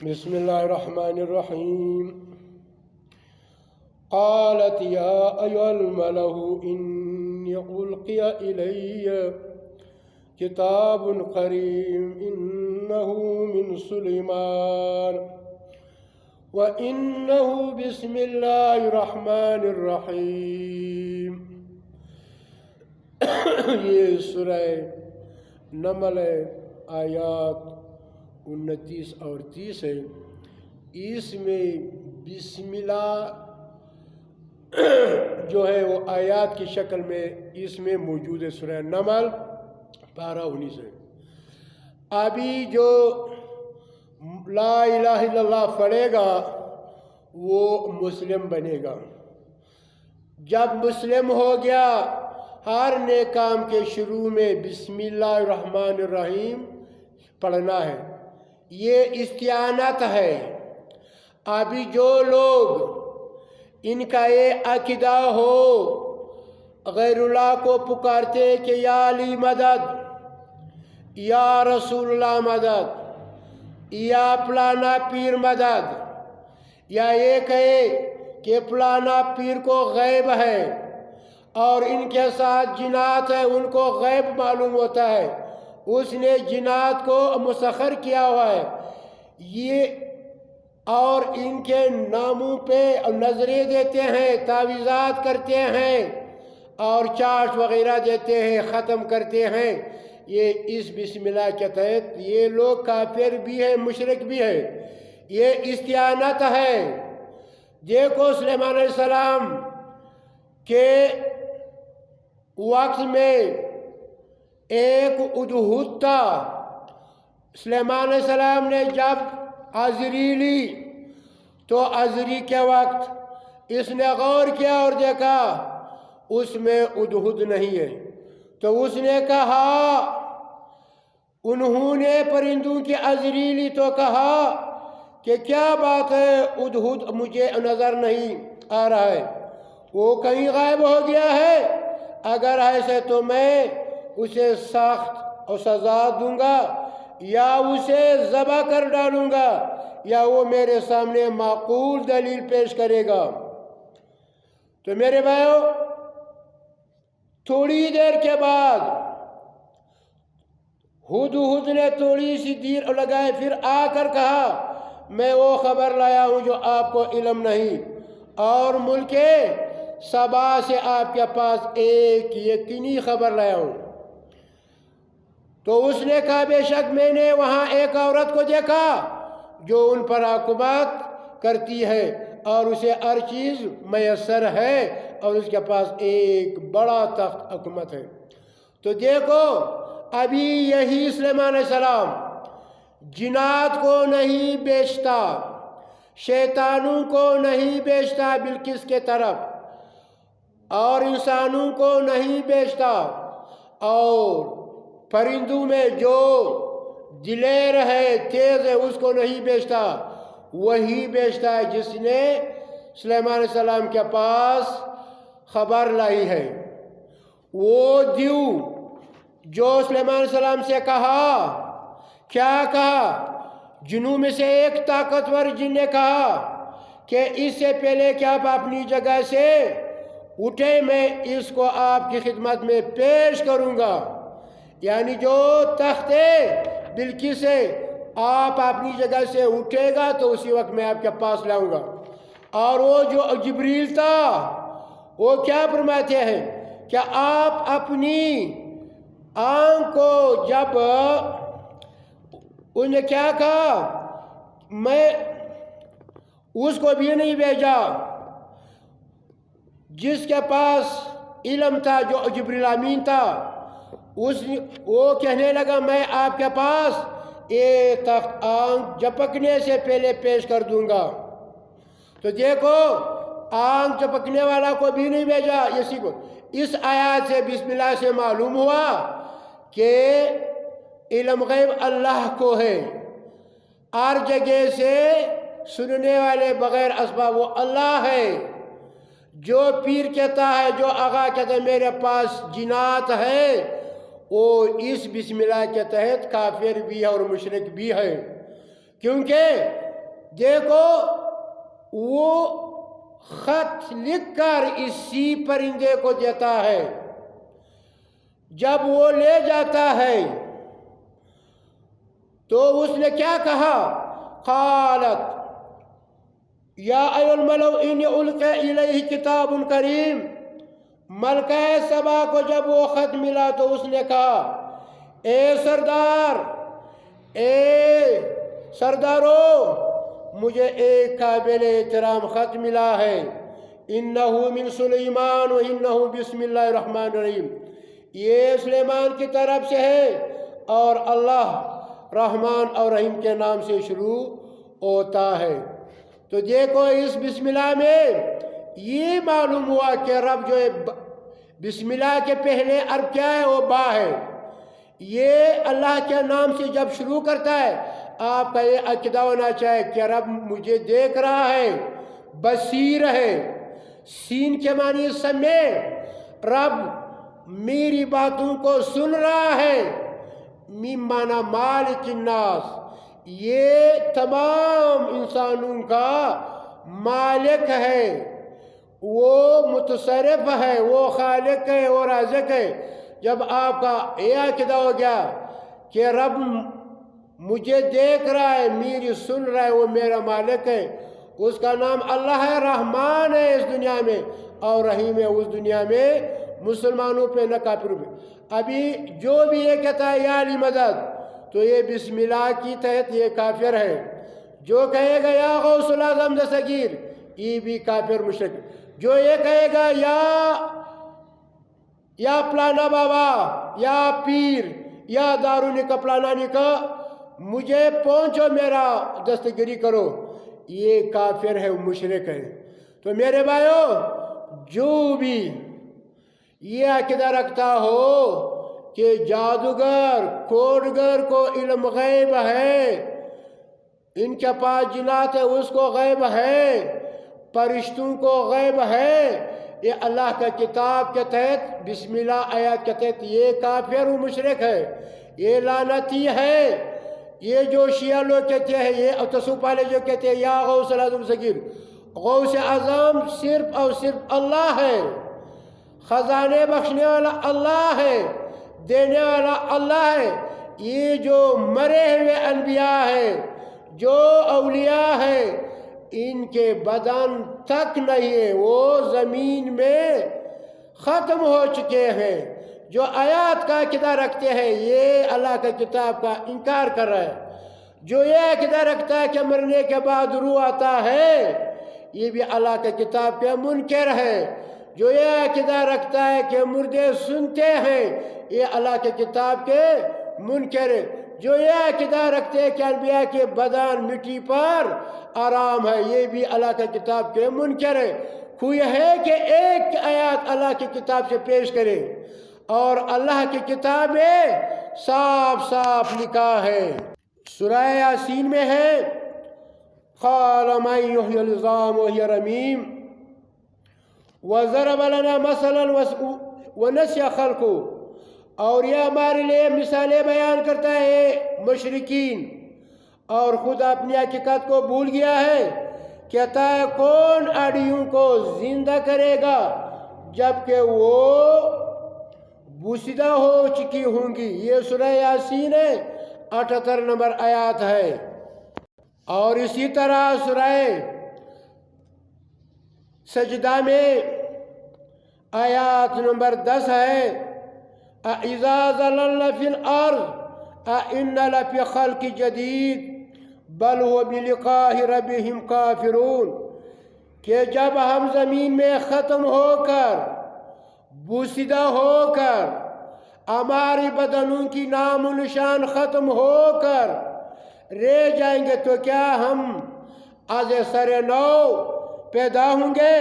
بسم الله الرحمن الرحيم. قالت يا أيها الملأ إني ألقي إلي كتاب كريم إنه من سليمان وإنه بسم الله الرحمن الرحيم. یہ سورہ نمل آیات 29 اور 30 ہے. اس میں بسم اللہ جو ہے وہ آیات کی شکل میں اس میں موجود ہے. سورہ نمل 12-19 ہے. ابھی جو لا الہ الا اللہ پڑھے گا وہ مسلم بنے گا. جب مسلم ہو گیا ہر نیک کام کے شروع میں بسم اللہ الرحمن الرحیم پڑھنا ہے. یہ استعانت ہے. ابھی جو لوگ ان کا یہ عقیدہ ہو غیر اللہ کو پکارتے کہ یا علی مدد، یا رسول اللہ مدد، یا فلانا پیر مدد، یا یہ کہے کہ فلانا پیر کو غیب ہے اور ان کے ساتھ جنات ہے، ان کو غیب معلوم ہوتا ہے، اس نے جنات کو مسخر کیا ہوا ہے، یہ اور ان کے ناموں پہ نظریں دیتے ہیں، تعویذات کرتے ہیں اور چاٹ وغیرہ دیتے ہیں، ختم کرتے ہیں. یہ اس بسم اللہ کے تحت یہ لوگ کافر بھی ہے، مشرک بھی ہے. یہ استعانت ہے. دیکھو سلیمان علیہ السلام کے وقت میں ایک ادھوت تھا. سلیمان علیہ السلام نے جب عذری لی تو عذری کے وقت اس نے غور کیا اور دیکھا اس میں ادھوت نہیں ہے. تو اس نے کہا، انہوں نے پرندوں کی عذری لی تو کہا کہ کیا بات ہے، ادھوت مجھے نظر نہیں آ رہا ہے، وہ کہیں غائب ہو گیا ہے. اگر ایسے تو میں اسے سخت اور سزا دوں گا یا اسے ذبح کر ڈالوں گا یا وہ میرے سامنے معقول دلیل پیش کرے گا. تو میرے بھائیو تھوڑی دیر کے بعد ہدہد نے تھوڑی سی دیر لگائے، پھر آ کر کہا میں وہ خبر لایا ہوں جو آپ کو علم نہیں، اور ملک سبا سے آپ کے پاس ایک یقینی خبر لایا ہوں. تو اس نے کہا بے شک میں نے وہاں ایک عورت کو دیکھا جو ان پر حکومت کرتی ہے اور اسے ہر چیز میسر ہے اور اس کے پاس ایک بڑا تخت حکومت ہے. تو دیکھو ابھی یہی سلیمان علیہ السلام جنات کو نہیں بیچتا، شیطانوں کو نہیں بیچتا بلقیس کے طرف، اور انسانوں کو نہیں بیچتا، اور پرندوں میں جو دلیر ہے، تیز ہے، اس کو نہیں بیچتا. وہی بیچتا ہے جس نے سلیمان علیہ السلام کے پاس خبر لائی ہے. وہ دیو جو سلیمان علیہ السلام سے کہا، کیا کہا؟ جنوں میں سے ایک طاقتور جن نے کہا کہ اس سے پہلے کہ آپ اپنی جگہ سے اٹھے میں اس کو آپ کی خدمت میں پیش کروں گا. یعنی جو تخت بلقیس ہے آپ اپنی جگہ سے اٹھے گا تو اسی وقت میں آپ کے پاس لاؤں گا. اور وہ جو جبریل تھا وہ کیا فرماتے ہیں کہ آپ اپنی آنکھ کو، جب انہوں نے کیا کہا، میں اس کو بھی نہیں بھیجا جس کے پاس علم تھا، جو جبریل امین تھا، وہ کہنے لگا میں آپ کے پاس ایک تخت آنکھ جھپکنے سے پہلے پیش کر دوں گا. تو دیکھو آنکھ جھپکنے والا کو بھی نہیں بھیجا. اسی کو اس آیات سے بسم اللہ سے معلوم ہوا کہ علم غیب اللہ کو ہے. ہر جگہ سے سننے والے بغیر اسباب وہ اللہ ہے. جو پیر کہتا ہے، جو آغا کہتا ہے میرے پاس جنات ہے، وہ اس بسم اللہ کے تحت کافر بھی ہے اور مشرک بھی ہے، کیونکہ دیکھو وہ خط لکھ کر اسی پرندے کو دیتا ہے، جب وہ لے جاتا ہے تو اس نے کیا کہا؟ قالت یا ایھا الملأ انی القی الیہ کتاب کریم۔ ملکہ سبا کو جب وہ خط ملا تو اس نے کہا اے سردار، اے سردارو، مجھے ایک قابل احترام خط ملا ہے، انہ من سلیمان و انہ بسم اللہ الرحمن الرحیم، یہ سلیمان کی طرف سے ہے اور اللہ رحمان اور رحیم کے نام سے شروع ہوتا ہے۔ تو دیکھو اس بسم اللہ میں یہ معلوم ہوا کہ رب جو ہے بسم اللہ کے پہلے عرب کیا ہے؟ وہ با ہے۔ یہ اللہ کے نام سے جب شروع کرتا ہے آپ کا یہ عقیدہ ہونا چاہیے کہ رب مجھے دیکھ رہا ہے، بصیر ہے۔ سین کے معنی سمے، رب میری باتوں کو سن رہا ہے۔ میم معنی مالک الناس، یہ تمام انسانوں کا مالک ہے، وہ متصرف ہے، وہ خالق ہے، وہ رازق ہے۔ جب آپ کا یہ عقیدہ ہو گیا کہ رب مجھے دیکھ رہا ہے، میری سن رہا ہے، وہ میرا مالک ہے، اس کا نام اللہ ہے، رحمان ہے اس دنیا میں اور رحیم ہے اس دنیا میں، مسلمانوں پہ نہ کافروں پہ۔ ابھی جو بھی یہ کہتا ہے یا علی مدد، تو یہ بسم اللہ کی تحت یہ کافر ہے۔ جو کہے گا یا غوث الاعظم دستگیر، یہ بھی کافر مشرک۔ جو یہ کہے گا یا پلانا بابا، یا پیر، یا دارونی کا پلانانی کا، مجھے پہنچو میرا دستگیری کرو، یہ کافر ہے، مشرک ہے۔ تو میرے بھائیو، جو بھی یہ عقیدہ رکھتا ہو کہ جادوگر کوڈگر کو علم غیب ہے، ان کے پاس جنات ہے اس کو غیب ہے، فرشتوں کو غیب ہے، یہ اللہ کا کتاب کے تحت بسم اللہ آیات کے تحت یہ کافر و مشرک ہے، یہ لعنتی ہے۔ یہ جو شیعہ لوگ کہتے ہیں، یہ تصوف والے جو کہتے ہیں یا غوث الاعظم صغیر، غوث اعظم صرف اور صرف اللہ ہے، خزانے بخشنے والا اللہ ہے، دینے والا اللہ ہے۔ یہ جو مرے ہوئے انبیاء ہیں، جو اولیاء ہیں، ان کے بدن تک نہیں ہے، وہ زمین میں ختم ہو چکے ہیں۔ جو آیات کا عقیدہ رکھتے ہیں یہ اللہ کا کتاب کا انکار کر رہا ہے۔ جو یہ عقیدہ رکھتا ہے کہ مرنے کے بعد روح آتا ہے، یہ بھی اللہ کا کتاب کے منکر ہے۔ جو یہ عقیدہ رکھتا ہے کہ مردے سنتے ہیں، یہ اللہ کے کتاب کے منکر ہے۔ جو یہ عقیدہ رکھتے ہیں کہ انبیاء کے بدن مٹی پر آرام ہے، یہ بھی اللہ کے کتاب کے منکر ہے۔ کوئی ہے کہ ایک آیات اللہ کی کتاب سے پیش کرے، اور اللہ کی کتاب میں صاف صاف لکھا ہے، سورہ یاسین میں ہے قال من یحیی العظام وہی رمیم وضرب لنا مثلا ونسی خلقہ، اور یہ ہمارے لیے مثالیں بیان کرتا ہے مشرکین، اور خود اپنی حقیقت کو بھول گیا ہے۔ کہتا ہے کون ہڈیوں کو زندہ کرے گا جبکہ وہ بوسیدہ ہو چکی ہوں گی۔ یہ سورہ یاسین 78 نمبر آیات ہے۔ اور اسی طرح سورہ سجدہ میں آیات نمبر 10 ہے اِذَا ضَلَلْنَا فِي الْأَرْضِ أَإِنَّا لَفِي خَلْقٍ جَدِيدٍ بَلْ هُوَ بِلِقَاءِ رَبِّهِمْ كَافِرُونَ، کہ جب ہم زمین میں ختم ہو کر، بوسیدہ ہو کر، ہماری بدنوں کی نام و نشان ختم ہو کر رہ جائیں گے تو کیا ہم از سر نو پیدا ہوں گے؟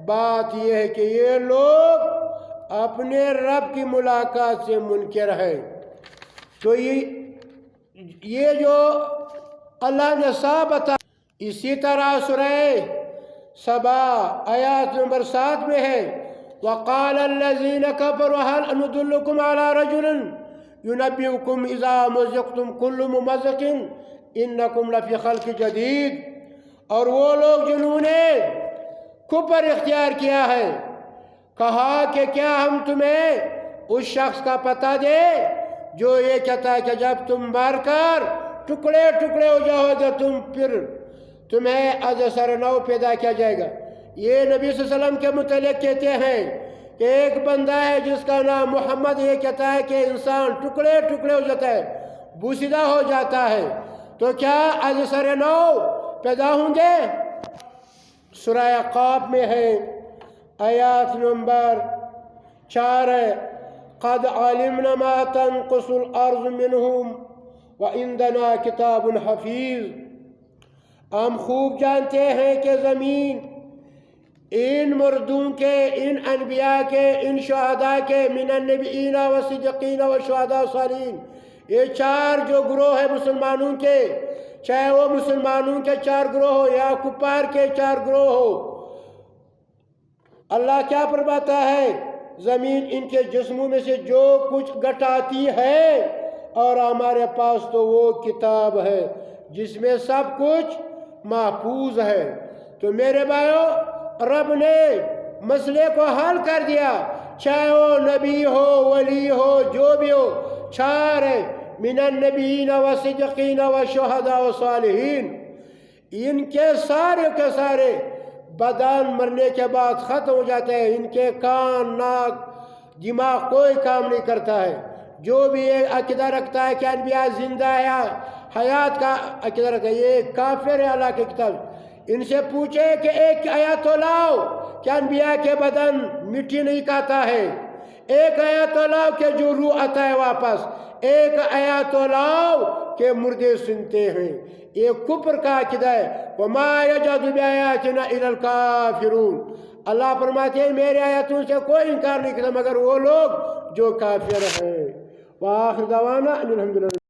بات یہ ہے کہ یہ لوگ اپنے رب کی ملاقات سے منکر ہے۔ تو یہ جو اللہ نے صاحب بتا، اسی طرح سورہ سبا آیات نمبر 7 میں ہے وَقَالَ الَّذِينَ كَفَرُوا هَلْ نُدُلُّكُمْ عَلَى رَجُلٍ يُنَبِّئُكُمْ إِذَا مُزِّقْتُمْ كُلُّ مُمَزَّقٍ إِنَّكُمْ لَفِي خَلْقٍ جَدِيدٍ۔ اور وہ لوگ جنہوں نے کفر اختیار کیا ہے، کہا کہ کیا ہم تمہیں اس شخص کا پتہ دے جو یہ کہتا ہے کہ جب تم مر کر ٹکڑے ٹکڑے ہو جاؤ گے پھر تمہیں از سر نو پیدا کیا جائے گا۔ یہ نبی صلی اللہ علیہ وسلم کے متعلق کہتے ہیں کہ ایک بندہ ہے جس کا نام محمد، یہ کہتا ہے کہ انسان ٹکڑے ٹکڑے ہو جاتا ہے، بوسیدہ ہو جاتا ہے، تو کیا از سر نو پیدا ہوں گے؟ سورہ قاف میں ہے، آیات نمبر 4 ہے، قد علمنا ما تنقص الارض منہم وعندنا کتاب حفیظ۔ ہم خوب جانتے ہیں کہ زمین ان مردوں کے، ان انبیاء کے، ان شہداء کے، من النبیین و صدیقین و شہداء صالحین، یہ 4 جو گروہ ہیں مسلمانوں کے، چاہے وہ مسلمانوں کے 4 گروہ ہو یا کفار کے 4 گروہ ہو، اللہ کیا فرماتا ہے؟ زمین ان کے جسموں میں سے جو کچھ گٹاتی ہے، اور ہمارے پاس تو وہ کتاب ہے جس میں سب کچھ محفوظ ہے۔ تو میرے بھائیو، رب نے مسئلے کو حل کر دیا، چاہے وہ نبی ہو، ولی ہو، جو بھی ہو، 4 ہے، من النبیین و صدیقین و شہداء و صالحین، ان کے سارے بدن مرنے کے بعد ختم ہو جاتے ہیں، ان کے کان، ناک، دماغ کوئی کام نہیں کرتا ہے۔ جو بھی یہ عقیدہ رکھتا ہے کہ انبیاء زندہ ہے، حیات کا عقیدہ رکھتا ہے، یہ کافر ہے اللہ کی کتاب۔ ان سے پوچھے کہ ایک آیت تو لاؤ کہ انبیاء کے بدن مٹی نہیں کھاتا ہے، ایک آیت تو لاؤ کہ جو روح آتا ہے واپس، ایک آیت تو لاؤ کہ مردے سنتے ہیں۔ یہ کفر کا عقیدہ ہے۔ وَمَا يَجْحَدُ بِآيَاتِنَا إِلَّا الْكَافِرُونَ، اللہ فرماتے ہیں میرے آیاتوں سے کوئی انکار نہیں کرتا مگر وہ لوگ جو کافر ہیں۔ وآخر دعوانا ان الحمدللہ۔